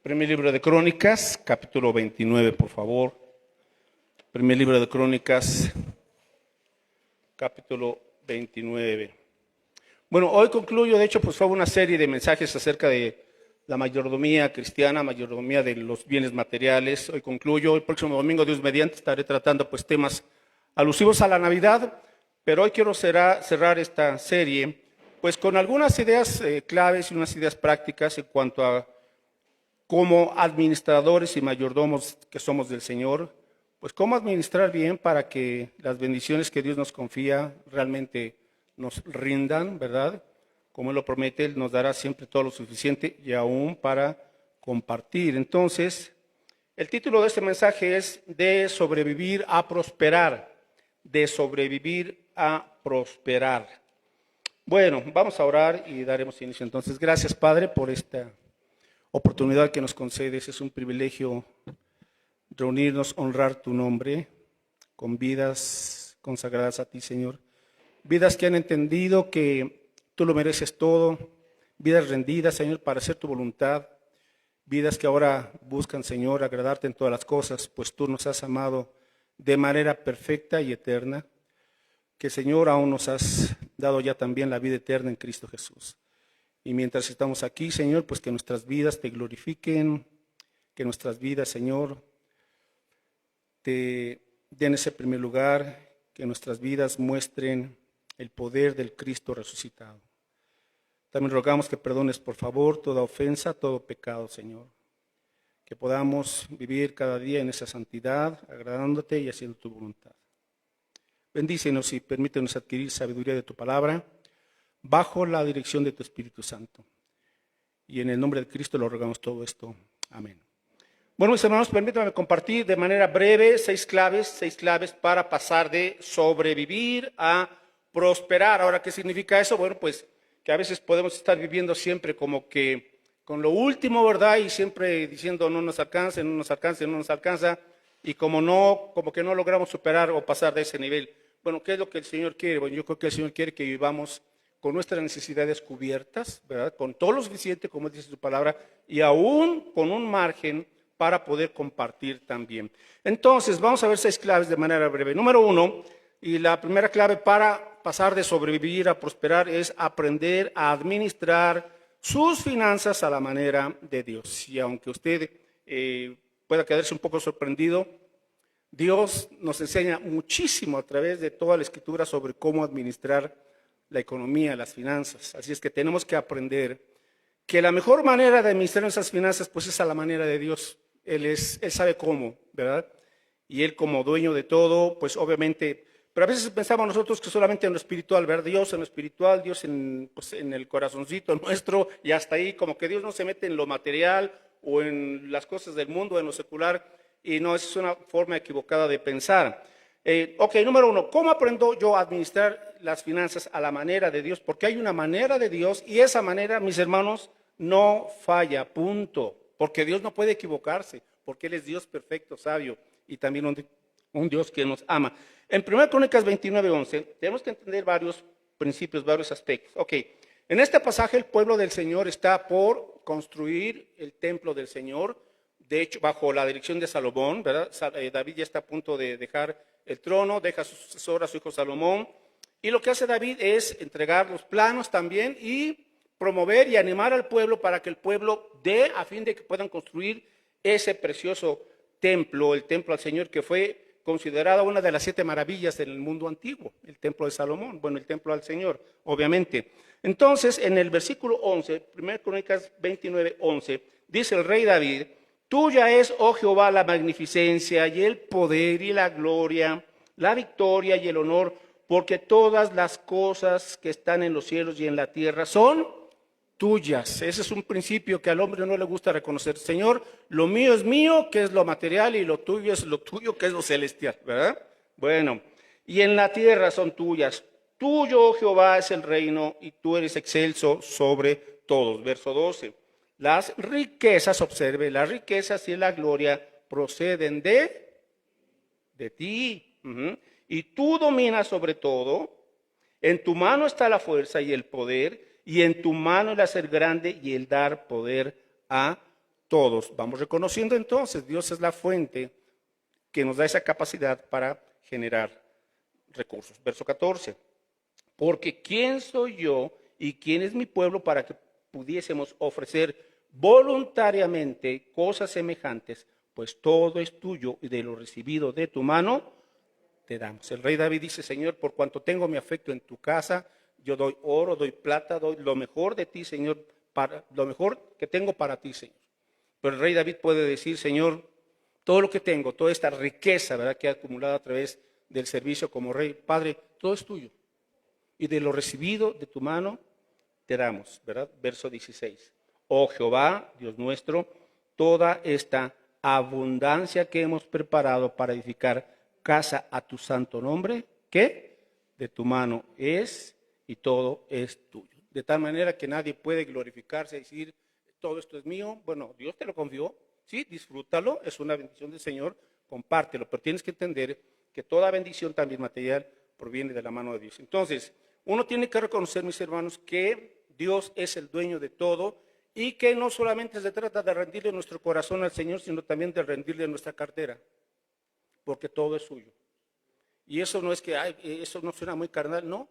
Primer libro de Crónicas, capítulo 29, por favor. Primer libro de Crónicas, capítulo 29. Bueno, hoy concluyo, de hecho, pues fue una serie de mensajes acerca de la mayordomía cristiana, mayordomía de los bienes materiales. Hoy concluyo, el próximo domingo, Dios mediante, estaré tratando pues temas alusivos a la Navidad, pero hoy quiero cerrar esta serie pues con algunas ideas claves y unas ideas prácticas en cuanto a como administradores y mayordomos que somos del Señor, pues cómo administrar bien para que las bendiciones que Dios nos confía realmente nos rindan, ¿verdad? Como Él lo promete, Él nos dará siempre todo lo suficiente y aún para compartir. Entonces, el título de este mensaje es de sobrevivir a prosperar, de sobrevivir a prosperar. Bueno, vamos a orar y daremos inicio. Entonces, gracias Padre por esta oportunidad que nos concedes. Es un privilegio reunirnos, honrar tu nombre con vidas consagradas a ti, Señor. Vidas que han entendido que tú lo mereces todo, vidas rendidas, Señor, para hacer tu voluntad. Vidas que ahora buscan, Señor, agradarte en todas las cosas, pues tú nos has amado de manera perfecta y eterna. Que, Señor, aún nos has dado ya también la vida eterna en Cristo Jesús. Y mientras estamos aquí, Señor, pues que nuestras vidas te glorifiquen, que nuestras vidas, Señor, te den ese primer lugar, que nuestras vidas muestren el poder del Cristo resucitado. También rogamos que perdones, por favor, toda ofensa, todo pecado, Señor. Que podamos vivir cada día en esa santidad, agradándote y haciendo tu voluntad. Bendícenos y permítenos adquirir sabiduría de tu palabra, bajo la dirección de tu Espíritu Santo. Y en el nombre de Cristo lo rogamos todo esto. Amén. Bueno, mis hermanos, permítanme compartir de manera breve seis claves para pasar de sobrevivir a prosperar. Ahora, ¿qué significa eso? Bueno, pues que a veces podemos estar viviendo siempre como que con lo último, ¿verdad? Y siempre diciendo no nos alcanza, no nos alcanza, no nos alcanza. Y como que no logramos superar o pasar de ese nivel. Bueno, ¿qué es lo que el Señor quiere? Bueno, yo creo que el Señor quiere que vivamos con nuestras necesidades cubiertas, ¿verdad? Con todo lo suficiente, como dice su palabra, y aún con un margen para poder compartir también. Entonces, vamos a ver seis claves de manera breve. Número uno, y la primera clave para pasar de sobrevivir a prosperar es aprender a administrar sus finanzas a la manera de Dios. Y aunque usted pueda quedarse un poco sorprendido, Dios nos enseña muchísimo a través de toda la Escritura sobre cómo administrar la economía, las finanzas. Así es que tenemos que aprender que la mejor manera de administrar esas finanzas pues es a la manera de Dios. Él sabe cómo, ¿verdad? Y Él como dueño de todo, pues obviamente, pero a veces pensamos nosotros que solamente en lo espiritual, ¿verdad? Dios en lo espiritual, Dios pues, en el corazoncito nuestro, y hasta ahí, como que Dios no se mete en lo material o en las cosas del mundo, en lo secular, y no, esa es una forma equivocada de pensar. Ok, número uno, ¿cómo aprendo yo a administrar las finanzas a la manera de Dios? Porque hay una manera de Dios y esa manera, mis hermanos, no falla, punto. Porque Dios no puede equivocarse, porque Él es Dios perfecto, sabio y también un Dios que nos ama. En 1 Crónicas 29:11 tenemos que entender varios principios, varios aspectos. Ok, en este pasaje el pueblo del Señor está por construir el templo del Señor. De hecho, bajo la dirección de Salomón, ¿verdad? David ya está a punto de dejar el trono, deja a su sucesor, a su hijo Salomón. Y lo que hace David es entregar los planos también y promover y animar al pueblo para que el pueblo dé a fin de que puedan construir ese precioso templo, el templo al Señor, que fue considerada una de las 7 maravillas del mundo antiguo, el templo de Salomón, bueno, el templo al Señor, obviamente. Entonces, en el versículo 11, 1 Crónicas 29:11, dice el rey David: tuya es, oh Jehová, la magnificencia y el poder y la gloria, la victoria y el honor, porque todas las cosas que están en los cielos y en la tierra son tuyas. Ese es un principio que al hombre no le gusta reconocer. Señor, lo mío es mío, que es lo material, y lo tuyo es lo tuyo, que es lo celestial, ¿verdad? Bueno, y en la tierra son tuyas. Tuyo, oh Jehová, es el reino, y tú eres excelso sobre todos. Verso 12. Las riquezas, observe, las riquezas y la gloria proceden de ti. Y tú dominas sobre todo. En tu mano está la fuerza y el poder, y en tu mano el hacer grande y el dar poder a todos vamos reconociendo entonces, Dios es la fuente que nos da esa capacidad para generar recursos. Verso 14. Porque ¿quién soy yo y quién es mi pueblo para que pudiésemos ofrecer voluntariamente cosas semejantes? Pues todo es tuyo y de lo recibido de tu mano te damos. El rey David dice, Señor, por cuanto tengo mi afecto en tu casa, yo doy oro, doy plata, doy lo mejor de ti, Señor, lo mejor que tengo para ti, Señor. Pero el rey David puede decir, Señor, todo lo que tengo, toda esta riqueza, ¿verdad?, que he acumulado a través del servicio como rey, Padre, todo es tuyo. Y de lo recibido de tu mano te damos, ¿verdad? Verso 16. Oh Jehová, Dios nuestro, toda esta abundancia que hemos preparado para edificar casa a tu santo nombre, ¿qué? De tu mano es y todo es tuyo. De tal manera que nadie puede glorificarse y decir, todo esto es mío. Bueno, Dios te lo confió, sí, disfrútalo, es una bendición del Señor, compártelo, pero tienes que entender que toda bendición también material proviene de la mano de Dios. Entonces, uno tiene que reconocer, mis hermanos, que Dios es el dueño de todo y que no solamente se trata de rendirle nuestro corazón al Señor, sino también de rendirle nuestra cartera, porque todo es suyo. Y eso no es que, ay, eso no suena muy carnal, no.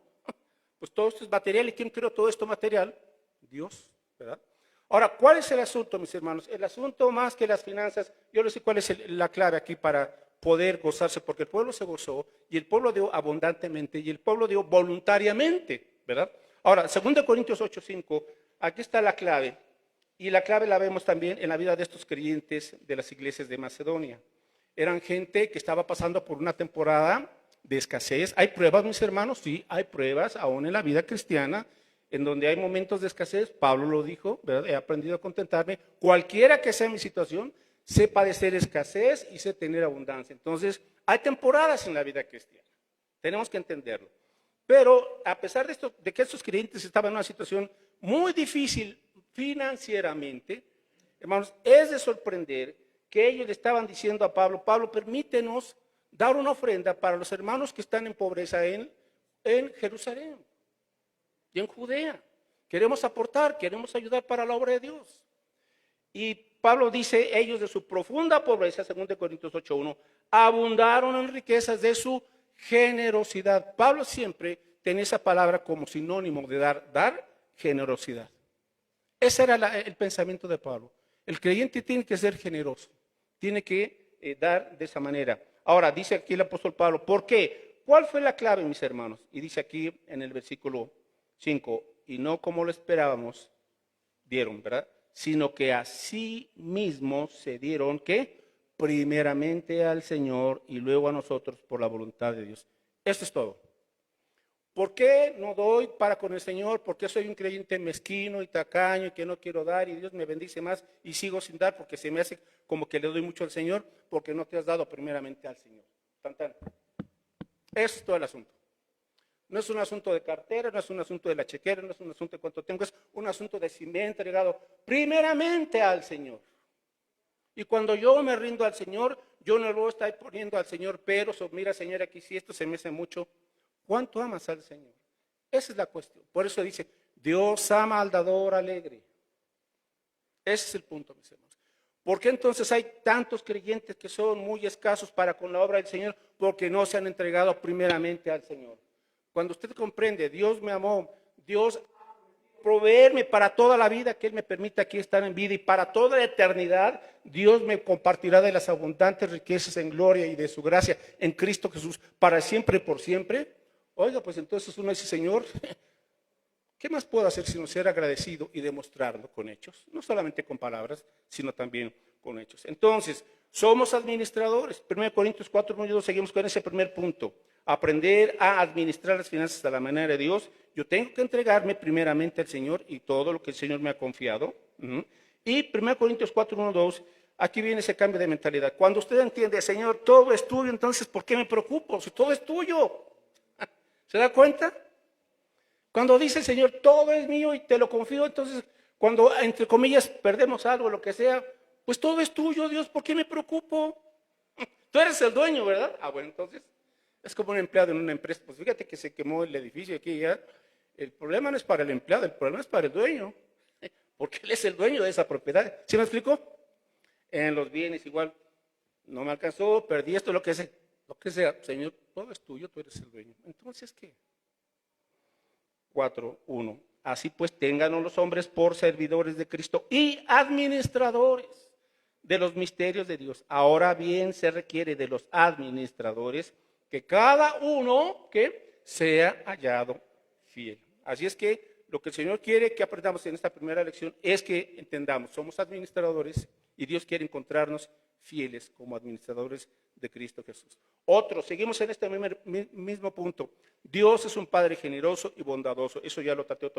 Pues todo esto es material. ¿Y quién creó todo esto material? Dios, ¿verdad? Ahora, ¿cuál es el asunto, mis hermanos? El asunto más que las finanzas, yo les sé cuál es la clave aquí para poder gozarse, porque el pueblo se gozó y el pueblo dio abundantemente y el pueblo dio voluntariamente, ¿verdad? Ahora, 2 Corintios 8:5, aquí está la clave. Y la clave la vemos también en la vida de estos creyentes de las iglesias de Macedonia. Eran gente que estaba pasando por una temporada de escasez. Hay pruebas, mis hermanos, sí, hay pruebas aún en la vida cristiana, en donde hay momentos de escasez. Pablo lo dijo, ¿verdad? He aprendido a contentarme, cualquiera que sea mi situación, sé padecer escasez y sé tener abundancia. Entonces, hay temporadas en la vida cristiana, tenemos que entenderlo. Pero a pesar de esto, de que estos creyentes estaban en una situación muy difícil financieramente, hermanos, es de sorprender que ellos le estaban diciendo a Pablo, Pablo, permítenos dar una ofrenda para los hermanos que están en pobreza en Jerusalén y en Judea. Queremos aportar, queremos ayudar para la obra de Dios. Y Pablo dice, ellos de su profunda pobreza, 2 Corintios 8:1, abundaron en riquezas de su generosidad. Pablo siempre tenía esa palabra como sinónimo de dar generosidad. Ese era el pensamiento de Pablo. El creyente tiene que ser generoso, tiene que dar de esa manera. Ahora, dice aquí el apóstol Pablo, ¿por qué? ¿Cuál fue la clave, mis hermanos? Y dice aquí en el versículo 5, y no como lo esperábamos, dieron, ¿verdad? Sino que a sí mismos se dieron, ¿qué? Primeramente al Señor y luego a nosotros por la voluntad de Dios. Esto es todo. ¿Por qué no doy para con el Señor? ¿Por qué soy un creyente mezquino y tacaño y que no quiero dar y Dios me bendice más y sigo sin dar porque se me hace como que le doy mucho al Señor porque no te has dado primeramente al Señor? Tan, tan. Eso es todo el asunto. No es un asunto de cartera, no es un asunto de la chequera, no es un asunto de cuánto tengo, es un asunto de si me he entregado primeramente al Señor. Y cuando yo me rindo al Señor, yo no lo estoy poniendo al Señor, pero mira, Señor, aquí si esto se me hace mucho, ¿cuánto amas al Señor? Esa es la cuestión. Por eso dice, Dios ama al dador alegre. Ese es el punto, mis hermanos. ¿Por qué entonces hay tantos creyentes que son muy escasos para con la obra del Señor? Porque no se han entregado primeramente al Señor. Cuando usted comprende, Dios me amó, Dios proveerme para toda la vida que Él me permita aquí estar en vida y para toda la eternidad, Dios me compartirá de las abundantes riquezas en gloria y de su gracia en Cristo Jesús para siempre y por siempre. Oiga, pues entonces uno dice, Señor, ¿qué más puedo hacer sino ser agradecido y demostrarlo con hechos? No solamente con palabras, sino también con hechos. Entonces, somos administradores. 1 Corintios 4:1 seguimos con ese primer punto. Aprender a administrar las finanzas de la manera de Dios. Yo tengo que entregarme primeramente al Señor y todo lo que el Señor me ha confiado. Y 1 Corintios 4:1-2, aquí viene ese cambio de mentalidad. Cuando usted entiende, Señor, todo es tuyo, entonces ¿por qué me preocupo? Si todo es tuyo. ¿Se da cuenta? Cuando dice el Señor, todo es mío y te lo confío, entonces cuando, entre comillas, perdemos algo, lo que sea, pues todo es tuyo, Dios, ¿por qué me preocupo? Tú eres el dueño, ¿verdad? Ah, bueno, entonces es como un empleado en una empresa. Pues fíjate que se quemó el edificio aquí ya. El problema no es para el empleado, el problema es para el dueño, porque él es el dueño de esa propiedad. ¿Sí me explicó? En los bienes igual, no me alcanzó, perdí esto, lo que sea. Señor, todo es tuyo, tú eres el dueño. Entonces, ¿qué? 4:1. Así pues, téngannos los hombres por servidores de Cristo y administradores de los misterios de Dios. Ahora bien, se requiere de los administradores que cada uno que sea hallado fiel. Así es que lo que el Señor quiere que aprendamos en esta primera lección es que entendamos, somos administradores y Dios quiere encontrarnos fieles como administradores de Cristo Jesús. Otro, seguimos en este mismo punto. Dios es un Padre generoso y bondadoso. Eso ya lo traté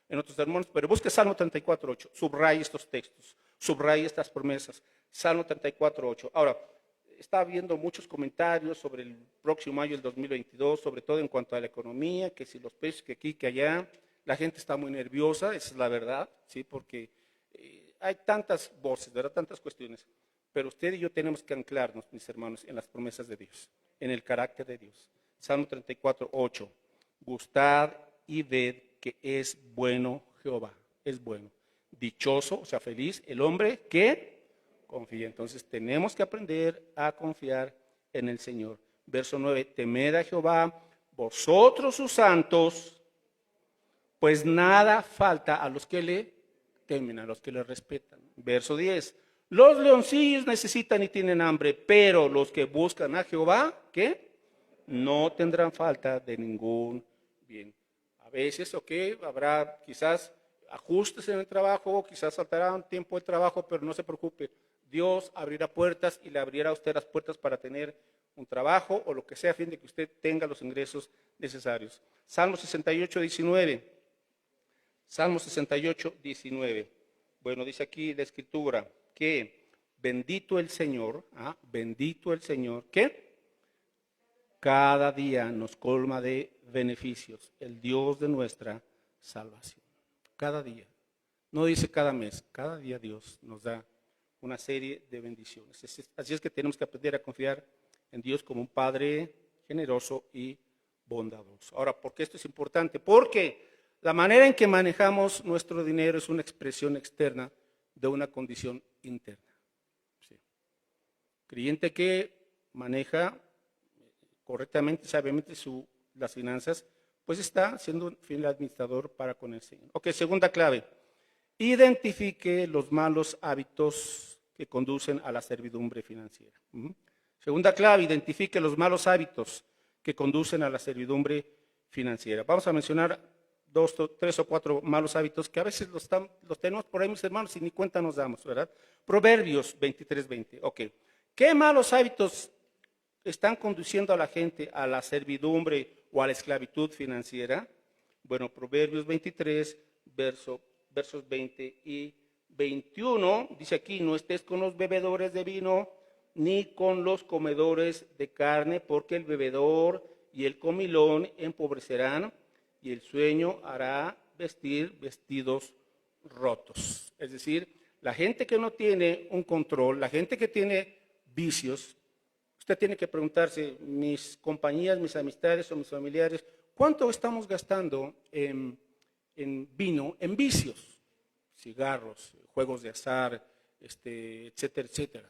en otros sermones, pero busque Salmo 34:8. Subraye estos textos, subraye estas promesas. Salmo 34:8. Ahora, está habiendo muchos comentarios sobre el próximo año, el 2022, sobre todo en cuanto a la economía, que si los precios, que aquí, que allá. La gente está muy nerviosa, esa es la verdad, ¿sí? Porque hay tantas voces, ¿verdad? Tantas cuestiones. Pero usted y yo tenemos que anclarnos, mis hermanos, en las promesas de Dios, en el carácter de Dios. Salmo 34:8. Gustad y ved que es bueno Jehová, es bueno. Dichoso, o sea, feliz, el hombre que confía. Entonces tenemos que aprender a confiar en el Señor. Verso 9. Temed a Jehová, vosotros sus santos, pues nada falta a los que le temen, a los que le respetan. Verso 10. Los leoncillos necesitan y tienen hambre, pero los que buscan a Jehová, ¿qué? No tendrán falta de ningún bien. A veces, habrá quizás ajustes en el trabajo, quizás saltará un tiempo de trabajo, pero no se preocupe. Dios abrirá puertas y le abrirá a usted las puertas para tener un trabajo o lo que sea, a fin de que usted tenga los ingresos necesarios. Salmo 68:19. Salmo 68:19. Bueno, dice aquí la Escritura que bendito el Señor, ¿qué? Cada día nos colma de beneficios, el Dios de nuestra salvación. Cada día. No dice cada mes, cada día Dios nos da una serie de bendiciones. Así es que tenemos que aprender a confiar en Dios como un Padre generoso y bondadoso. Ahora, ¿por qué esto es importante? Porque la manera en que manejamos nuestro dinero es una expresión externa de una condición interna. Sí. Creyente que maneja correctamente, sabiamente las finanzas, pues está siendo un fiel administrador para con el Señor. Ok, segunda clave. Identifique los malos hábitos que conducen a la servidumbre financiera. Segunda clave, identifique los malos hábitos que conducen a la servidumbre financiera. Vamos a mencionar 2, 3 o 4 malos hábitos que a veces los tenemos por ahí, mis hermanos, y ni cuenta nos damos, ¿verdad? Proverbios 23:20. Ok. ¿Qué malos hábitos están conduciendo a la gente a la servidumbre o a la esclavitud financiera? Bueno, Proverbios 23, versos 20 y 21, dice aquí: no estés con los bebedores de vino, ni con los comedores de carne, porque el bebedor y el comilón empobrecerán, y el sueño hará vestir vestidos rotos. Es decir, la gente que no tiene un control, la gente que tiene vicios, usted tiene que preguntarse, mis compañías, mis amistades o mis familiares, ¿cuánto estamos gastando en vino, en vicios? Cigarros, juegos de azar, etcétera, etcétera.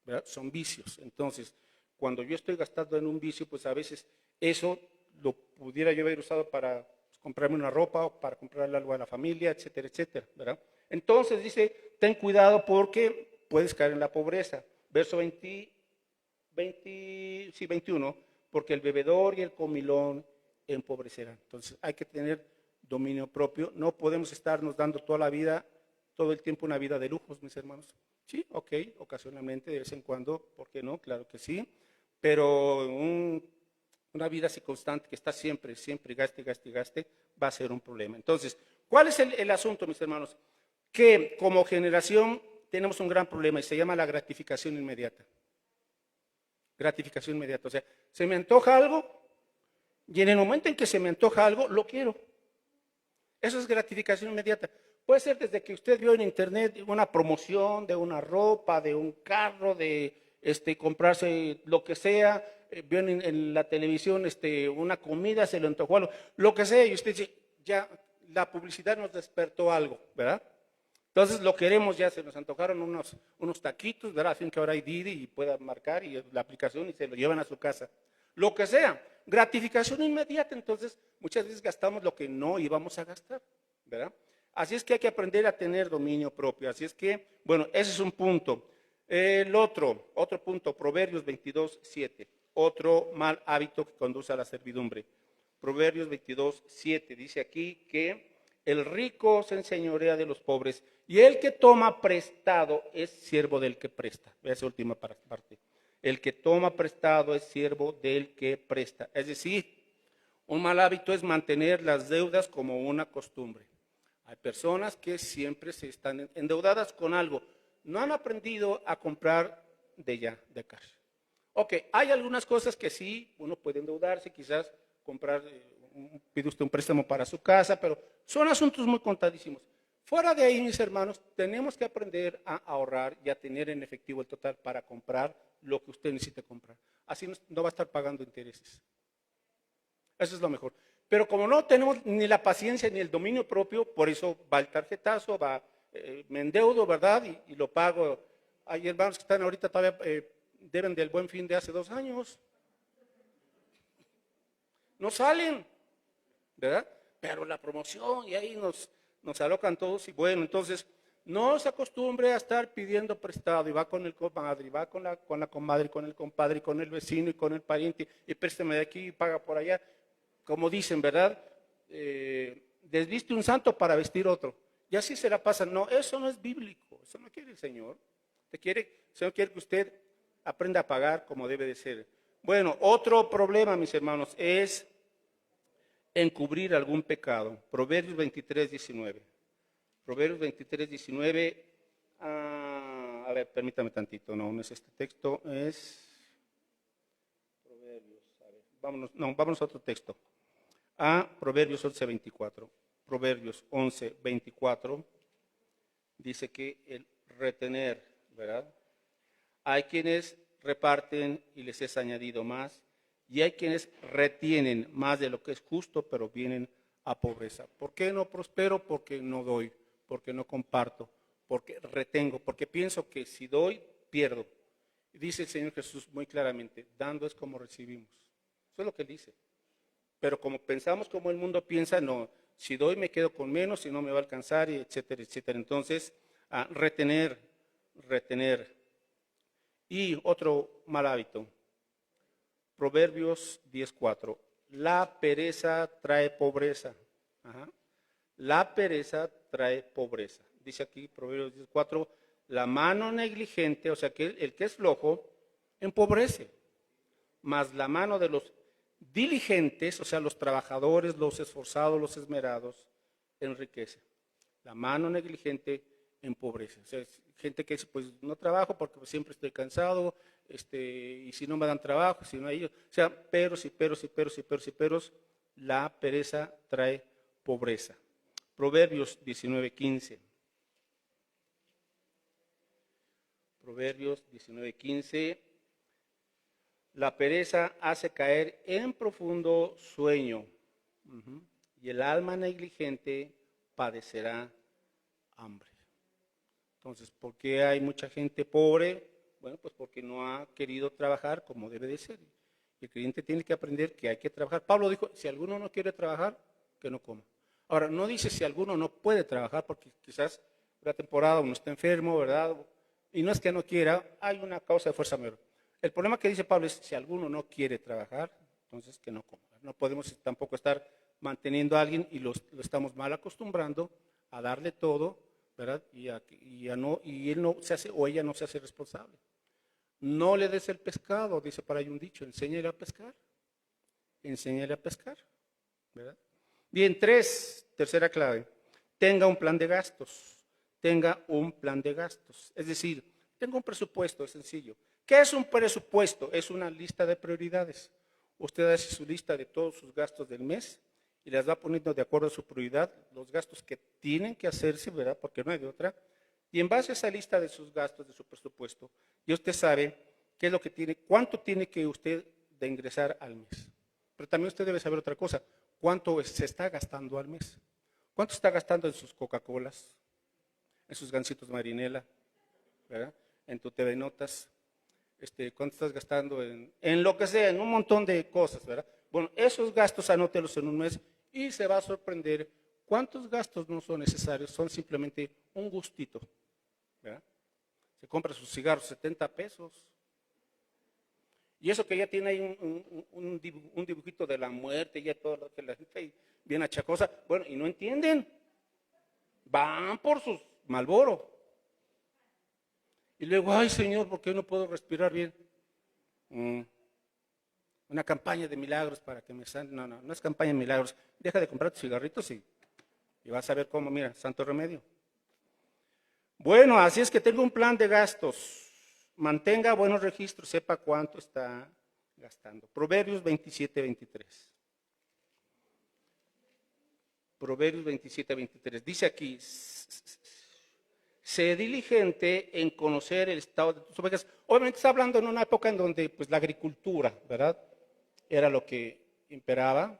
¿Verdad? Son vicios. Entonces, cuando yo estoy gastando en un vicio, pues a veces eso lo pudiera yo haber usado para comprarme una ropa o para comprarle algo a la familia, etcétera, etcétera, ¿verdad? Entonces dice, ten cuidado porque puedes caer en la pobreza. Verso 21, porque el bebedor y el comilón empobrecerán. Entonces hay que tener dominio propio. No podemos estarnos dando toda la vida, todo el tiempo una vida de lujos, mis hermanos. Sí, ok, ocasionalmente, de vez en cuando, ¿por qué no? Claro que sí. Pero una vida así constante, que está siempre gaste, va a ser un problema. Entonces, ¿cuál es el asunto, mis hermanos? Que como generación tenemos un gran problema y se llama la gratificación inmediata. Gratificación inmediata. O sea, se me antoja algo y en el momento en que se me antoja algo, lo quiero. Eso es gratificación inmediata. Puede ser desde que usted vio en internet una promoción de una ropa, de un carro, de comprarse lo que sea, vio en la televisión una comida, se le antojó algo, lo que sea, y usted dice, ya la publicidad nos despertó algo, ¿verdad? Entonces lo queremos ya, se nos antojaron unos taquitos, ¿verdad? Fin que ahora hay Didi y pueda marcar y la aplicación y se lo llevan a su casa. Lo que sea, gratificación inmediata, entonces muchas veces gastamos lo que no íbamos a gastar, ¿verdad? Así es que hay que aprender a tener dominio propio. Así es que, bueno, ese es un punto. El otro punto, Proverbios 22:7, otro mal hábito que conduce a la servidumbre. Proverbios 22:7 dice aquí que el rico se enseñorea de los pobres y el que toma prestado es siervo del que presta. Esa última parte. El que toma prestado es siervo del que presta. Es decir, un mal hábito es mantener las deudas como una costumbre. Hay personas que siempre se están endeudadas con algo. No han aprendido a comprar de ya, de cash. Ok, hay algunas cosas que sí, uno puede endeudarse, quizás comprar, pide usted un préstamo para su casa, pero son asuntos muy contadísimos. Fuera de ahí, mis hermanos, tenemos que aprender a ahorrar y a tener en efectivo el total para comprar lo que usted necesite comprar. Así no va a estar pagando intereses. Eso es lo mejor. Pero como no tenemos ni la paciencia ni el dominio propio, por eso va el tarjetazo, me endeudo, ¿verdad? Y lo pago. Hay hermanos que están ahorita todavía, deben del Buen Fin de hace 2 años. No salen, ¿verdad? Pero la promoción y ahí nos alocan todos y bueno, entonces no se acostumbre a estar pidiendo prestado y va con el comadre, y va con la comadre, con el compadre, con el vecino y con el pariente y préstame de aquí y paga por allá. Como dicen, ¿verdad? Desviste un santo para vestir otro. Y así se la pasan. No, eso no es bíblico. Eso no quiere el Señor. El Señor quiere que usted aprenda a pagar como debe de ser. Bueno, otro problema, mis hermanos, es encubrir algún pecado. Proverbios 23:19. Proverbios 23:19. A ver, permítame tantito. No es este texto. Es Proverbios. A ver, vámonos a otro texto. A Proverbios 11:24. Proverbios 11:24 dice que el retener, ¿verdad? Hay quienes reparten y les es añadido más, y hay quienes retienen más de lo que es justo, pero vienen a pobreza. ¿Por qué no prospero? Porque no doy, porque no comparto, porque retengo, porque pienso que si doy, pierdo. Y dice el Señor Jesús muy claramente, dando es como recibimos. Eso es lo que él dice. Pero como pensamos como el mundo piensa, no, si doy me quedo con menos, si no me va a alcanzar, etcétera, etcétera. Entonces, retener. Y otro mal hábito, Proverbios 10:4, la pereza trae pobreza. Ajá. La pereza trae pobreza. Dice aquí Proverbios 10:4, la mano negligente, o sea que el que es flojo, empobrece, mas la mano de los diligentes, o sea, los trabajadores, los esforzados, los esmerados, enriquece. La mano negligente empobrece. O sea, gente que dice, pues no trabajo porque siempre estoy cansado, y si no me dan trabajo, si no hay ellos. O sea, peros, la pereza trae pobreza. Proverbios 19:15. Proverbios 19:15. La pereza hace caer en profundo sueño, y el alma negligente padecerá hambre. Entonces, ¿por qué hay mucha gente pobre? Bueno, pues porque no ha querido trabajar como debe de ser. Y el creyente tiene que aprender que hay que trabajar. Pablo dijo, si alguno no quiere trabajar, que no coma. Ahora, no dice si alguno no puede trabajar, porque quizás una temporada uno está enfermo, ¿verdad? Y no es que no quiera, hay una causa de fuerza mayor. El problema que dice Pablo es, si alguno no quiere trabajar, entonces que no coma. No podemos tampoco estar manteniendo a alguien y lo estamos mal acostumbrando a darle todo, ¿verdad? Y él no se hace, o ella no se hace responsable. No le des el pescado, dice por ahí un dicho, enséñale a pescar. Enséñale a pescar, ¿verdad? Bien, tercera clave, tenga un plan de gastos. Tenga un plan de gastos. Es decir, tenga un presupuesto, es sencillo. ¿Qué es un presupuesto? Es una lista de prioridades. Usted hace su lista de todos sus gastos del mes y las va poniendo de acuerdo a su prioridad, los gastos que tienen que hacerse, ¿verdad? Porque no hay de otra. Y en base a esa lista de sus gastos, de su presupuesto, ya usted sabe qué es lo que tiene, cuánto tiene que usted de ingresar al mes. Pero también usted debe saber otra cosa, cuánto se está gastando al mes. ¿Cuánto está gastando en sus Coca-Colas? en sus gansitos marinela, ¿verdad? En tu TV Notas, cuánto estás gastando en lo que sea, en un montón de cosas, ¿verdad? Bueno, esos gastos anótelos en un mes y se va a sorprender cuántos gastos no son necesarios, son simplemente un gustito, ¿verdad? Se compra sus cigarros 70 pesos. Y eso que ya tiene ahí un dibujito de la muerte, ya todo lo que la gente bien achacosa, bueno, y no entienden, van por sus Marlboro. Y luego, ay Señor, ¿por qué no puedo respirar bien? Una campaña de milagros para que me sanen. No, no, no es campaña de milagros. Deja de comprar tus cigarritos y vas a ver cómo, mira, santo remedio. Bueno, así es que tengo un plan de gastos. Mantenga buenos registros, sepa cuánto está gastando. Proverbios 27, 23. Proverbios 27, 23. Dice aquí, sé diligente en conocer el estado de tus ovejas. Obviamente está hablando en una época en donde pues, la agricultura, ¿verdad? Era lo que imperaba.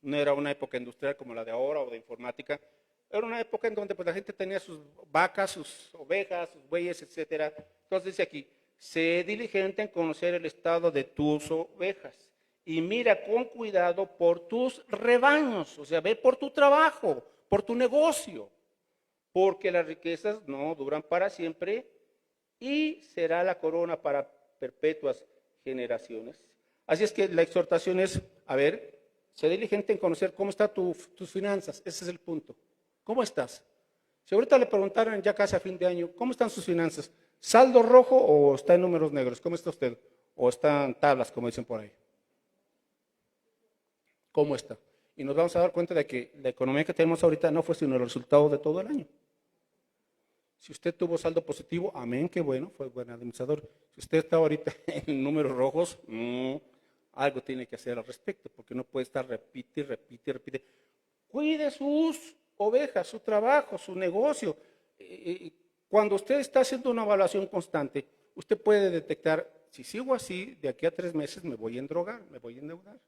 No era una época industrial como la de ahora o de informática. Era una época en donde pues, la gente tenía sus vacas, sus ovejas, sus bueyes, etcétera. Entonces dice aquí, sé diligente en conocer el estado de tus ovejas y mira con cuidado por tus rebaños, o sea, ve por tu trabajo, por tu negocio, porque las riquezas no duran para siempre y será la corona para perpetuas generaciones. Así es que la exhortación es, a ver, sé diligente en conocer cómo están tus finanzas, ese es el punto. ¿Cómo estás? Si ahorita le preguntaran ya casi a fin de año, ¿cómo están sus finanzas? ¿Saldo rojo o está en números negros? ¿Cómo está usted? ¿O están tablas, como dicen por ahí? ¿Cómo está? Y nos vamos a dar cuenta de que la economía que tenemos ahorita no fue sino el resultado de todo el año. Si usted tuvo saldo positivo, amén, qué bueno, fue buen administrador. Si usted está ahorita en números rojos, algo tiene que hacer al respecto, porque no puede estar repite. Cuide sus ovejas, su trabajo, su negocio. Cuando usted está haciendo una evaluación constante, usted puede detectar, si sigo así, de aquí a 3 meses me voy a endrogar, me voy a endeudar.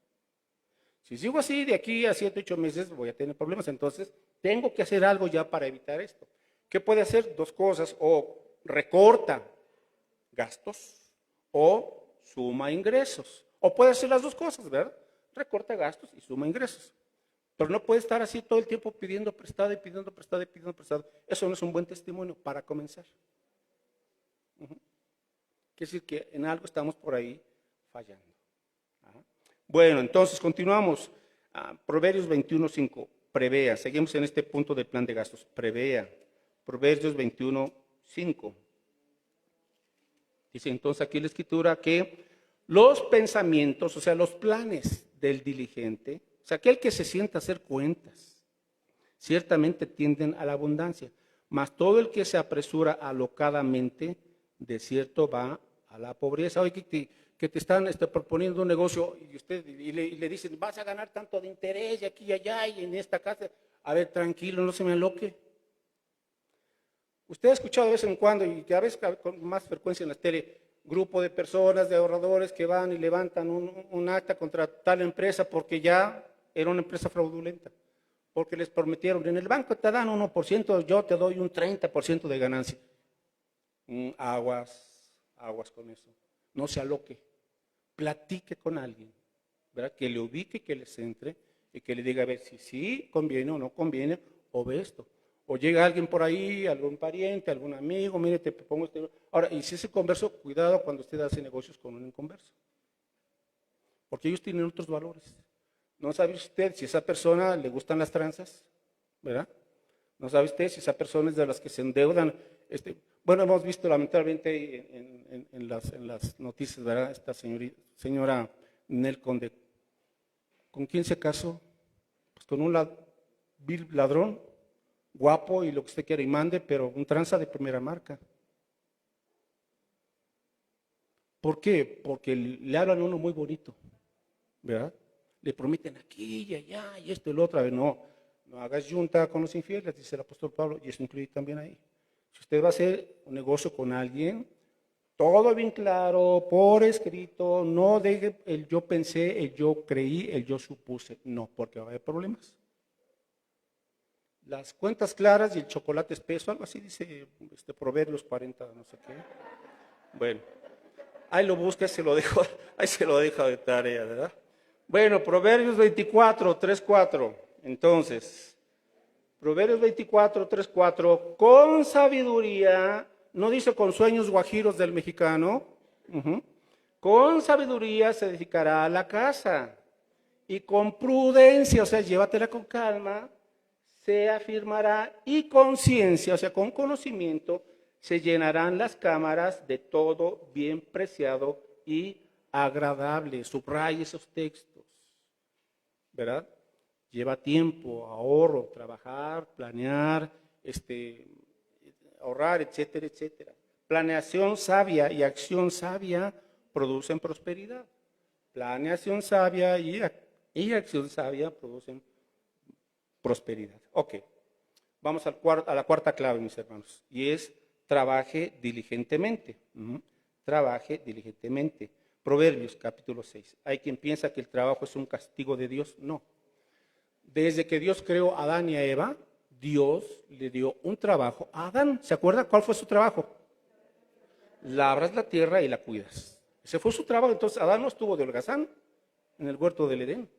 Si sigo así, de aquí a 7, 8 meses voy a tener problemas. Entonces, tengo que hacer algo ya para evitar esto. ¿Qué puede hacer? 2 cosas. O recorta gastos o suma ingresos. O puede hacer las 2 cosas, ¿verdad? Recorta gastos y suma ingresos. Pero no puede estar así todo el tiempo pidiendo prestado y pidiendo prestado y pidiendo prestado. Eso no es un buen testimonio para comenzar. Quiere decir que en algo estamos por ahí fallando. Bueno, entonces continuamos. Proverbios 21:5. Prevea. Seguimos en este punto del plan de gastos. Prevea. Proverbios 21:5. Dice entonces aquí la escritura que los pensamientos, o sea, los planes del diligente, o sea, aquel que se sienta a hacer cuentas, ciertamente tienden a la abundancia, mas todo el que se apresura alocadamente, de cierto va a la pobreza. Oye, que te están proponiendo un negocio y le dicen, vas a ganar tanto de interés y aquí y allá y en esta casa. A ver, tranquilo, no se me aloque. Usted ha escuchado de vez en cuando, y a veces con más frecuencia en la tele, grupo de personas, de ahorradores que van y levantan un acta contra tal empresa porque ya era una empresa fraudulenta. Porque les prometieron, en el banco te dan 1%, yo te doy un 30% de ganancia. Aguas con eso. No se aloque. Platique con alguien, ¿verdad? Que le ubique, que les entre y que le diga a ver si sí conviene o no conviene, o ve esto. O llega alguien por ahí, algún pariente, algún amigo, mire, te pongo este. Ahora, y si ese converso, cuidado cuando usted hace negocios con un inconverso. Porque ellos tienen otros valores. No sabe usted si a esa persona le gustan las tranzas, ¿verdad? No sabe usted si esa persona es de las que se endeudan. Bueno, hemos visto lamentablemente en las noticias, ¿verdad? Esta señora Nel Conde, ¿con quién se casó? Pues con un vil ladrón, guapo y lo que usted quiera y mande, pero un tranza de primera marca. ¿Por qué? Porque le hablan a uno muy bonito, ¿verdad? Le prometen aquí y allá y esto y lo otro. A ver, no hagas yunta con los infieles, dice el apóstol Pablo, y eso incluye también ahí. Si usted va a hacer un negocio con alguien, todo bien claro, por escrito, no deje el yo pensé, el yo creí, el yo supuse, no, porque va a haber problemas. las cuentas claras y el chocolate espeso, algo así dice Proverbios 40, no sé qué. Bueno, ahí lo busca, ahí se lo dejo de tarea, ¿verdad? Bueno, Proverbios 24, 3, 4. Entonces, Proverbios 24, 3, 4. Con sabiduría, no dice con sueños guajiros del mexicano, con sabiduría se edificará la casa y con prudencia, o sea, llévatela con calma, se afirmará y con ciencia, o sea, con conocimiento, se llenarán las cámaras de todo bien preciado y agradable. Subraye esos textos, ¿verdad? Lleva tiempo, ahorro, trabajar, planear, ahorrar, etcétera, etcétera. Planeación sabia y acción sabia producen prosperidad. Planeación sabia y acción sabia producen prosperidad. Ok, vamos a la cuarta clave, mis hermanos, y es trabaje diligentemente. Trabaje diligentemente. Proverbios capítulo 6. Hay quien piensa que el trabajo es un castigo de Dios. No. Desde que Dios creó a Adán y a Eva, Dios le dio un trabajo a Adán. ¿Se acuerda cuál fue su trabajo? Labras la tierra y la cuidas. Ese fue su trabajo. Entonces Adán no estuvo de holgazán en el huerto del Edén.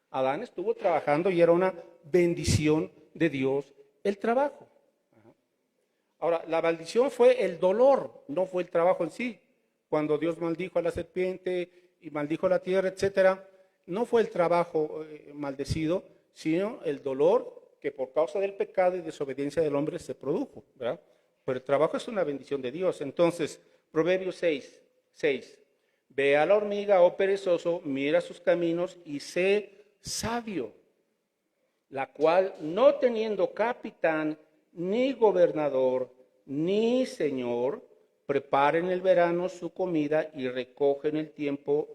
Adán estuvo trabajando y era una bendición de Dios el trabajo. Ahora, la maldición fue el dolor, no fue el trabajo en sí. Cuando Dios maldijo a la serpiente y maldijo la tierra, etcétera, no fue el trabajo maldecido, sino el dolor que por causa del pecado y desobediencia del hombre se produjo, ¿verdad? Pero el trabajo es una bendición de Dios. Entonces, Proverbios 6. Ve a la hormiga, oh perezoso, mira sus caminos y sé sabio, la cual no teniendo capitán, ni gobernador, ni señor, prepara en el verano su comida y recoge en el tiempo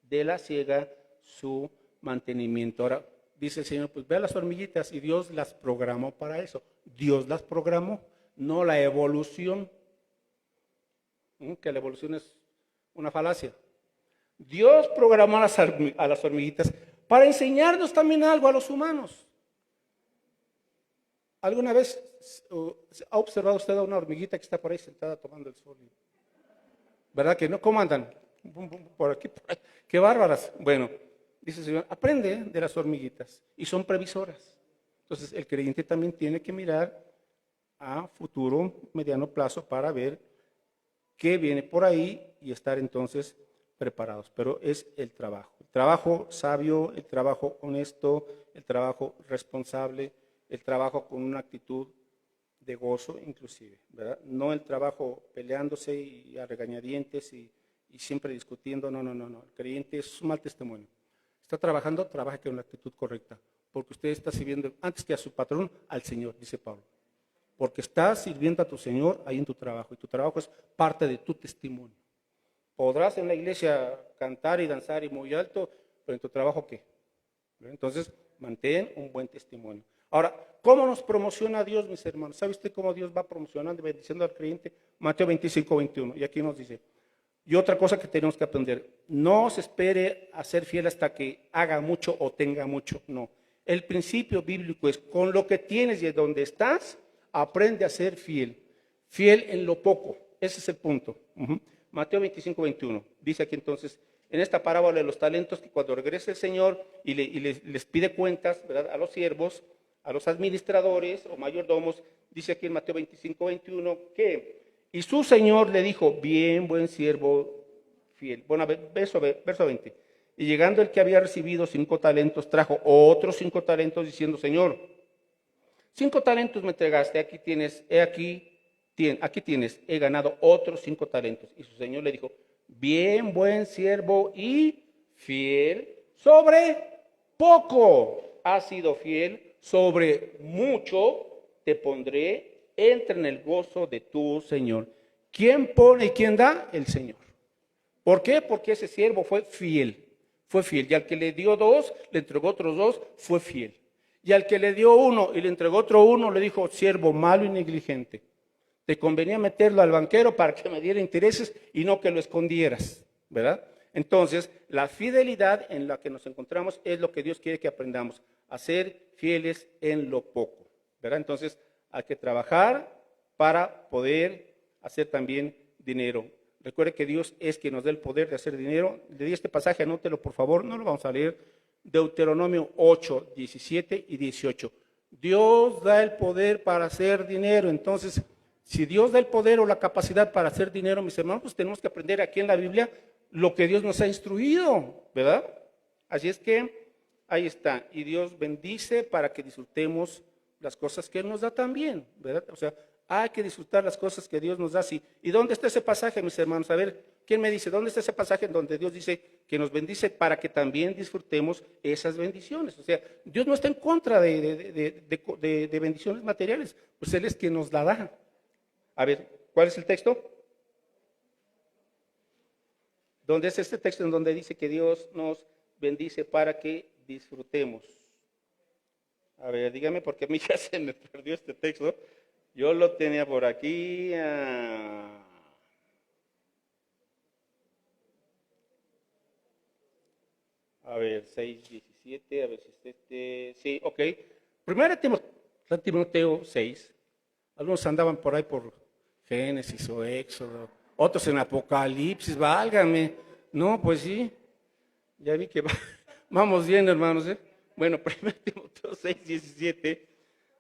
de la siega su mantenimiento. Ahora, dice el Señor, pues ve a las hormiguitas y Dios las programó para eso. Dios las programó, no la evolución, que la evolución es una falacia. Dios programó a las hormiguitas para enseñarnos también algo a los humanos. ¿Alguna vez ha observado usted a una hormiguita que está por ahí sentada tomando el sol? ¿Verdad que no? ¿Cómo andan? Por aquí, por ahí. ¡Qué bárbaras! Bueno, dice el Señor, aprende de las hormiguitas y son previsoras. Entonces, el creyente también tiene que mirar a futuro, mediano plazo, para ver qué viene por ahí y estar entonces preparados. Pero es el trabajo sabio, el trabajo honesto, el trabajo responsable, el trabajo con una actitud de gozo inclusive, ¿verdad? No el trabajo peleándose y a regañadientes y siempre discutiendo, no. El creyente es un mal testimonio. Está trabajando, trabaja con la actitud correcta, porque usted está sirviendo antes que a su patrón, al Señor, dice Pablo. Porque estás sirviendo a tu Señor ahí en tu trabajo, y tu trabajo es parte de tu testimonio. Podrás en la iglesia cantar y danzar y muy alto, pero en tu trabajo, ¿qué? Entonces, mantén un buen testimonio. Ahora, ¿cómo nos promociona Dios, mis hermanos? ¿Sabe usted cómo Dios va promocionando y bendiciendo al creyente? Mateo 25, 21. Y aquí nos dice, y otra cosa que tenemos que aprender, no se espere a ser fiel hasta que haga mucho o tenga mucho, no. El principio bíblico es, con lo que tienes y de donde estás, aprende a ser fiel. Fiel en lo poco, ese es el punto. Mateo 25, 21. Dice aquí entonces, en esta parábola de los talentos, que cuando regrese el Señor y les pide cuentas, ¿verdad?, a los siervos, a los administradores o mayordomos, dice aquí en Mateo 25, 21, que, y su Señor le dijo, bien, buen siervo fiel. Bueno, verso 20. Y llegando el que había recibido 5 talentos, trajo otros 5 talentos, diciendo, Señor, 5 talentos me entregaste, aquí tienes, aquí tienes, he ganado otros 5 talentos. Y su Señor le dijo, bien, buen siervo y fiel, sobre poco has sido fiel, sobre mucho te pondré, entra en el gozo de tu Señor. ¿Quién pone y quién da? El Señor. ¿Por qué? Porque ese siervo fue fiel. Y al que le dio 2, le entregó otros 2, fue fiel. Y al que le dio 1 y le entregó otro 1, le dijo, siervo malo y negligente. Te convenía meterlo al banquero para que me diera intereses y no que lo escondieras, ¿verdad? Entonces, la fidelidad en la que nos encontramos es lo que Dios quiere que aprendamos, a ser fieles en lo poco, ¿verdad? Entonces, hay que trabajar para poder hacer también dinero. Recuerde que Dios es quien nos da el poder de hacer dinero. Le di este pasaje, anótelo por favor, no lo vamos a leer. Deuteronomio 8, 17 y 18. Dios da el poder para hacer dinero. Entonces, si Dios da el poder o la capacidad para hacer dinero, mis hermanos, pues tenemos que aprender aquí en la Biblia lo que Dios nos ha instruido, ¿verdad? Así es que ahí está. Y Dios bendice para que disfrutemos las cosas que Él nos da también, ¿verdad? O sea, hay que disfrutar las cosas que Dios nos da. Sí. ¿Y dónde está ese pasaje, mis hermanos? A ver, ¿quién me dice? ¿Dónde está ese pasaje en donde Dios dice que nos bendice para que también disfrutemos esas bendiciones? O sea, Dios no está en contra de bendiciones materiales, pues Él es quien nos la da. A ver, ¿cuál es el texto? ¿Dónde es este texto en donde dice que Dios nos bendice para que disfrutemos? A ver, dígame, porque a mí ya se me perdió este texto. Yo lo tenía por aquí. A ver, 6:17, a ver si es este. Sí, ok. Primero Timoteo 6. Algunos andaban por ahí por Génesis o Éxodo, otros en Apocalipsis, válgame. No, pues sí, ya vi que vamos bien, hermanos. Bueno, 1 Timoteo 6:17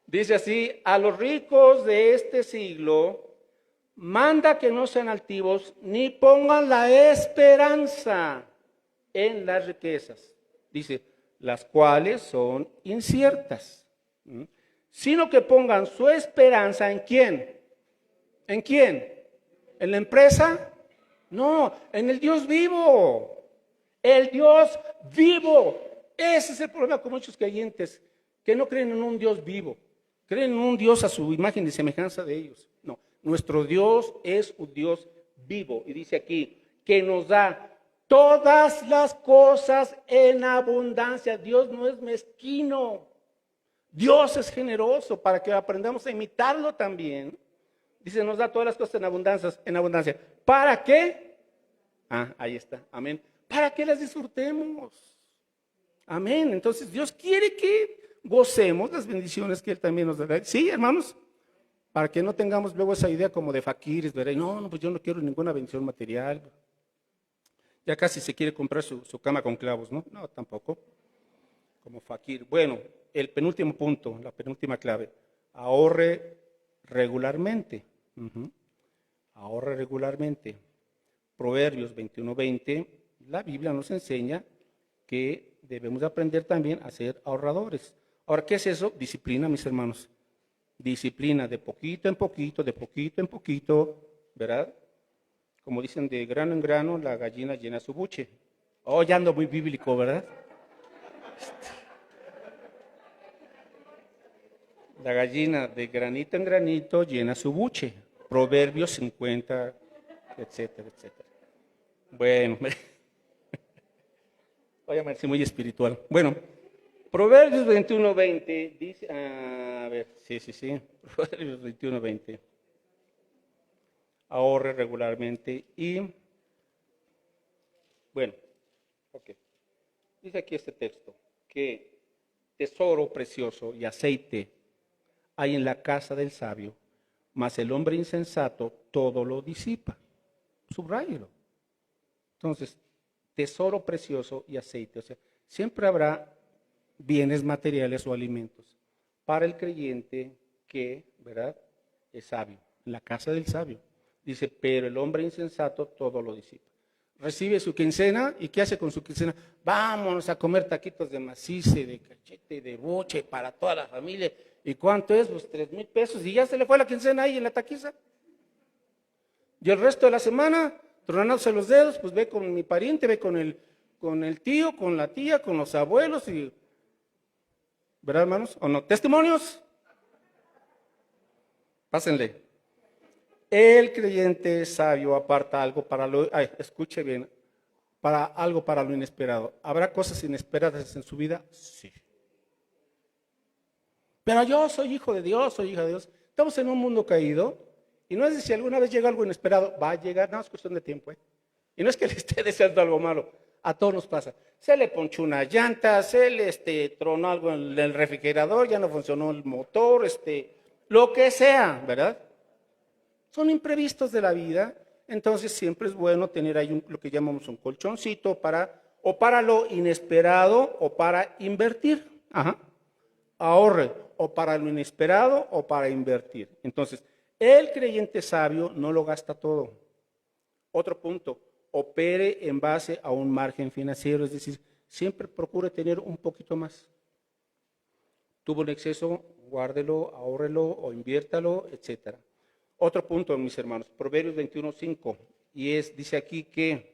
dice así: a los ricos de este siglo manda que no sean altivos ni pongan la esperanza en las riquezas, dice, las cuales son inciertas, sino que pongan su esperanza ¿en quién? ¿En quién? ¿En la empresa? No, en el Dios vivo. El Dios vivo. Ese es el problema con muchos creyentes que no creen en un Dios vivo. Creen en un Dios a su imagen y semejanza de ellos. No, nuestro Dios es un Dios vivo. Y dice aquí que nos da todas las cosas en abundancia. Dios no es mezquino. Dios es generoso para que aprendamos a imitarlo también. Dice, nos da todas las cosas en abundancia. ¿Para qué? Ahí está. Amén. Para que las disfrutemos. Amén. Entonces Dios quiere que gocemos las bendiciones que Él también nos da. Sí, hermanos. Para que no tengamos luego esa idea como de faquires, ¿verdad? No, pues yo no quiero ninguna bendición material. Ya casi se quiere comprar su cama con clavos, ¿no? No, tampoco. Como faquir. Bueno, el penúltimo punto, la penúltima clave. Ahorre regularmente. Ahorre regularmente. Proverbios 21:20, la Biblia nos enseña que debemos aprender también a ser ahorradores. Ahora, ¿qué es eso? Disciplina, mis hermanos. Disciplina de poquito en poquito, ¿verdad? Como dicen, de grano en grano, la gallina llena su buche. Oh, ya ando muy bíblico, ¿verdad? La gallina de granito en granito llena su buche. Proverbios 50, etcétera, etcétera. Bueno, voy a verse muy espiritual. Bueno, Proverbios 21:20 dice, a ver, sí, Proverbios 21:20. Ahorre regularmente y, bueno, ok. Dice aquí este texto, que tesoro precioso y aceite hay en la casa del sabio, mas el hombre insensato todo lo disipa. Subráyelo. Entonces, tesoro precioso y aceite. O sea, siempre habrá bienes materiales o alimentos para el creyente que, ¿verdad?, es sabio. En la casa del sabio. Dice, pero el hombre insensato todo lo disipa. Recibe su quincena y ¿qué hace con su quincena? Vámonos a comer taquitos de macice, de cachete, de boche para toda la familia. ¿Y cuánto es? Pues 3,000 pesos. Y ya se le fue la quincena ahí en la taquiza. Y el resto de la semana, tronándose los dedos, pues ve con mi pariente, ve con el tío, con la tía, con los abuelos. Y, ¿verdad, hermanos? ¿O no? ¿Testimonios? Pásenle. El creyente sabio aparta algo para lo, escuche bien, para algo para lo inesperado. ¿Habrá cosas inesperadas en su vida? Sí. Pero yo soy hijo de Dios, soy hija de Dios. Estamos en un mundo caído y no es de si alguna vez llega algo inesperado, va a llegar, no es cuestión de tiempo. Y no es que le esté deseando algo malo. A todos nos pasa. Se le ponchó una llanta, se le tronó algo en el refrigerador, ya no funcionó el motor, lo que sea, ¿verdad? Son imprevistos de la vida, entonces siempre es bueno tener ahí lo que llamamos un colchoncito o para lo inesperado o para invertir. Ajá. Ahorre o para lo inesperado o para invertir. Entonces, el creyente sabio no lo gasta todo. Otro punto, opere en base a un margen financiero, es decir, siempre procure tener un poquito más. Tuvo un exceso, guárdelo, ahórrelo o inviértalo, etcétera. Otro punto, mis hermanos, Proverbios 21:5, y dice aquí que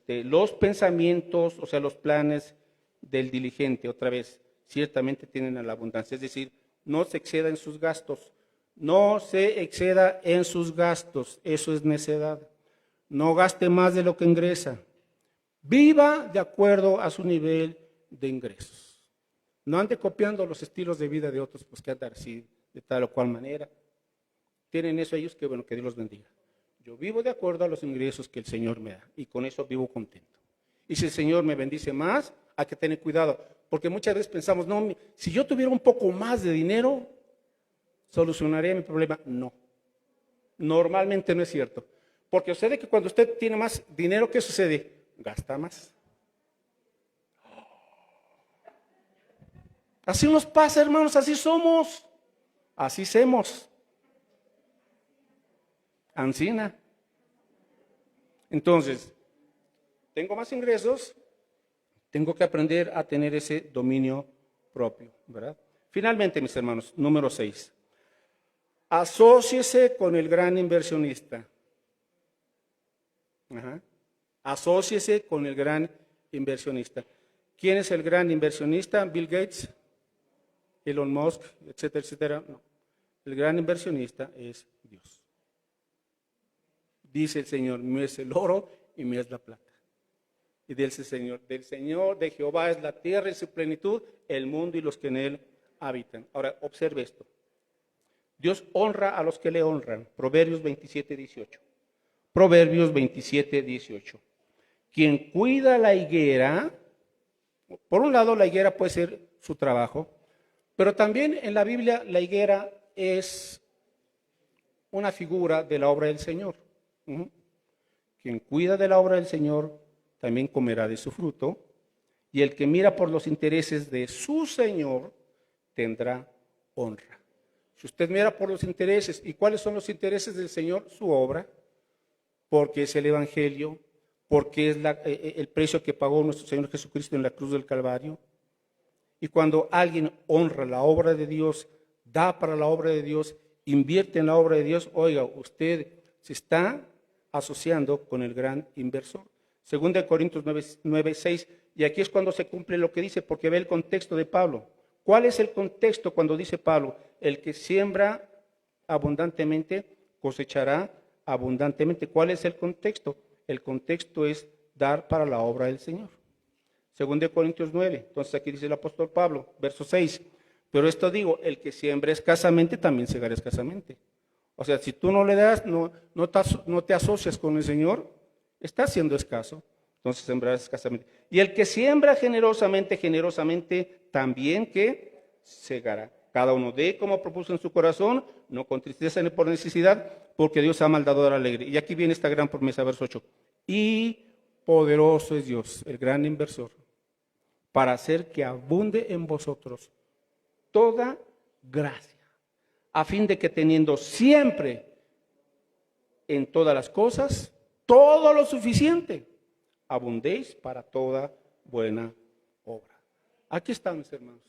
los pensamientos, o sea, los planes del diligente, otra vez, ciertamente tienen a la abundancia, es decir, no se exceda en sus gastos, no se exceda en sus gastos, eso es necedad, no gaste más de lo que ingresa, viva de acuerdo a su nivel de ingresos, no ande copiando los estilos de vida de otros, pues que andar así, de tal o cual manera, tienen eso ellos, que bueno, que Dios los bendiga. Yo vivo de acuerdo a los ingresos que el Señor me da y con eso vivo contento. Y si el Señor me bendice más, hay que tener cuidado, porque muchas veces pensamos, no, si yo tuviera un poco más de dinero, solucionaría mi problema. No, normalmente no es cierto, porque sucede que cuando usted tiene más dinero, ¿qué sucede? Gasta más. Así nos pasa, hermanos, así somos, así somos. Ancina. Entonces, tengo más ingresos, tengo que aprender a tener ese dominio propio, ¿verdad? Finalmente, mis hermanos, número 6. Asóciese con el gran inversionista. Asóciese con el gran inversionista. ¿Quién es el gran inversionista? Bill Gates, Elon Musk, etcétera, etcétera. No. El gran inversionista es Dios. Dice el Señor, mío es el oro y mío es la plata. Y dice el Señor, de Jehová es la tierra y su plenitud, el mundo y los que en él habitan. Ahora, observe esto. Dios honra a los que le honran. Proverbios 27:18. Proverbios 27:18. Quien cuida la higuera, por un lado la higuera puede ser su trabajo, pero también en la Biblia la higuera es una figura de la obra del Señor. Quien cuida de la obra del Señor también comerá de su fruto, y el que mira por los intereses de su Señor tendrá honra. Si usted mira por los intereses, ¿y cuáles son los intereses del Señor? Su obra, porque es el Evangelio, porque es el precio que pagó nuestro Señor Jesucristo en la cruz del Calvario. Y cuando alguien honra la obra de Dios, da para la obra de Dios, invierte en la obra de Dios, oiga, usted se está asociando con el gran inversor. Segunda de Corintios 9:6, y aquí es cuando se cumple lo que dice, porque ve el contexto de Pablo. ¿Cuál es el contexto cuando dice Pablo? El que siembra abundantemente cosechará abundantemente. ¿Cuál es el contexto? El contexto es dar para la obra del Señor. Segunda de Corintios 9, entonces aquí dice el apóstol Pablo, verso 6, pero esto digo, el que siembra escasamente también segará escasamente. O sea, si tú no le das, no te asocias con el Señor, estás siendo escaso, entonces sembrarás escasamente. Y el que siembra generosamente, generosamente también que segará. Cada uno dé como propuso en su corazón, no con tristeza ni por necesidad, porque Dios ama al dador alegre. Y aquí viene esta gran promesa, verso 8. Y poderoso es Dios, el gran inversor, para hacer que abunde en vosotros toda gracia, a fin de que teniendo siempre en todas las cosas todo lo suficiente, abundéis para toda buena obra. Aquí están, mis hermanos.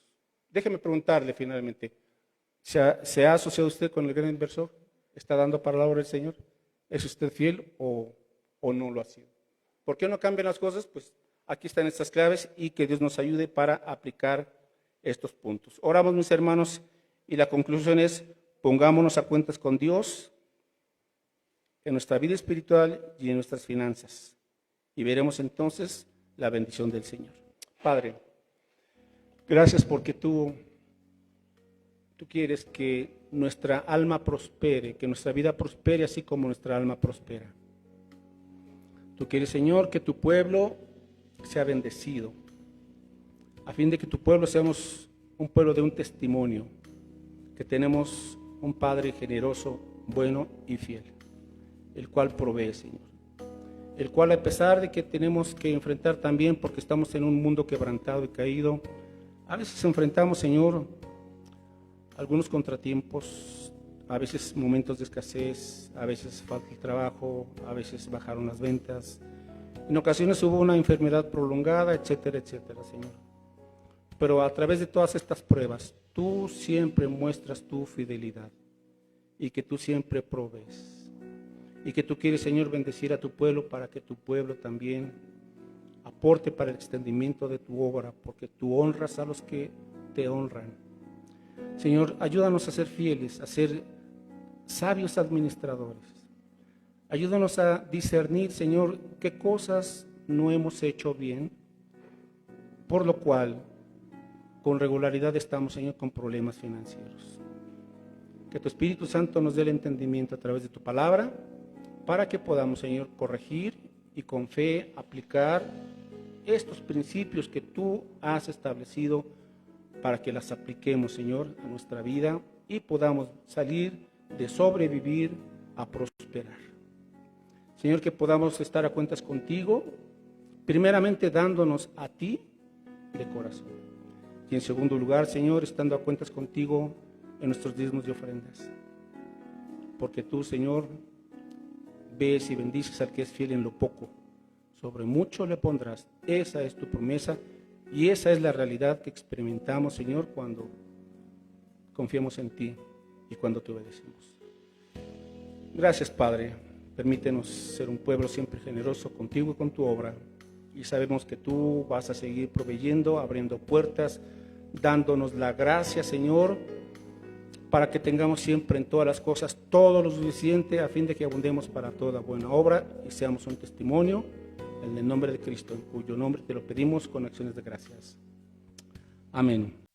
Déjeme preguntarle finalmente, ¿se ha asociado usted con el gran inversor? ¿Está dando para la obra del Señor? ¿Es usted fiel o no lo ha sido? ¿Por qué no cambian las cosas? Pues aquí están estas claves y que Dios nos ayude para aplicar estos puntos. Oramos, mis hermanos, y la conclusión es, pongámonos a cuentas con Dios en nuestra vida espiritual y en nuestras finanzas. Y veremos entonces la bendición del Señor. Padre, gracias porque tú quieres que nuestra alma prospere, que nuestra vida prospere así como nuestra alma prospera. Tú quieres, Señor, que tu pueblo sea bendecido, a fin de que tu pueblo seamos un pueblo de un testimonio, que tenemos un Padre generoso, bueno y fiel, el cual provee, Señor. El cual, a pesar de que tenemos que enfrentar también, porque estamos en un mundo quebrantado y caído, a veces enfrentamos, Señor, algunos contratiempos, a veces momentos de escasez, a veces falta el trabajo, a veces bajaron las ventas, en ocasiones hubo una enfermedad prolongada, etcétera, etcétera, Señor. Pero a través de todas estas pruebas, tú siempre muestras tu fidelidad y que tú siempre provees. Y que tú quieres, Señor, bendecir a tu pueblo para que tu pueblo también aporte para el extendimiento de tu obra, porque tú honras a los que te honran. Señor, ayúdanos a ser fieles, a ser sabios administradores. Ayúdanos a discernir, Señor, qué cosas no hemos hecho bien, por lo cual con regularidad estamos, Señor, con problemas financieros. Que tu Espíritu Santo nos dé el entendimiento a través de tu palabra, para que podamos, Señor, corregir y con fe aplicar estos principios que tú has establecido para que las apliquemos, Señor, a nuestra vida y podamos salir de sobrevivir a prosperar. Señor, que podamos estar a cuentas contigo, primeramente dándonos a ti de corazón. Y en segundo lugar, Señor, estando a cuentas contigo en nuestros diezmos y ofrendas. Porque tú, Señor, ves y bendices al que es fiel en lo poco, sobre mucho le pondrás. Esa es tu promesa y esa es la realidad que experimentamos, Señor, cuando confiamos en ti y cuando te obedecemos. Gracias, Padre. Permítenos ser un pueblo siempre generoso contigo y con tu obra. Y sabemos que tú vas a seguir proveyendo, abriendo puertas, dándonos la gracia, Señor, para que tengamos siempre en todas las cosas todo lo suficiente a fin de que abundemos para toda buena obra y seamos un testimonio en el nombre de Cristo, en cuyo nombre te lo pedimos con acciones de gracias. Amén.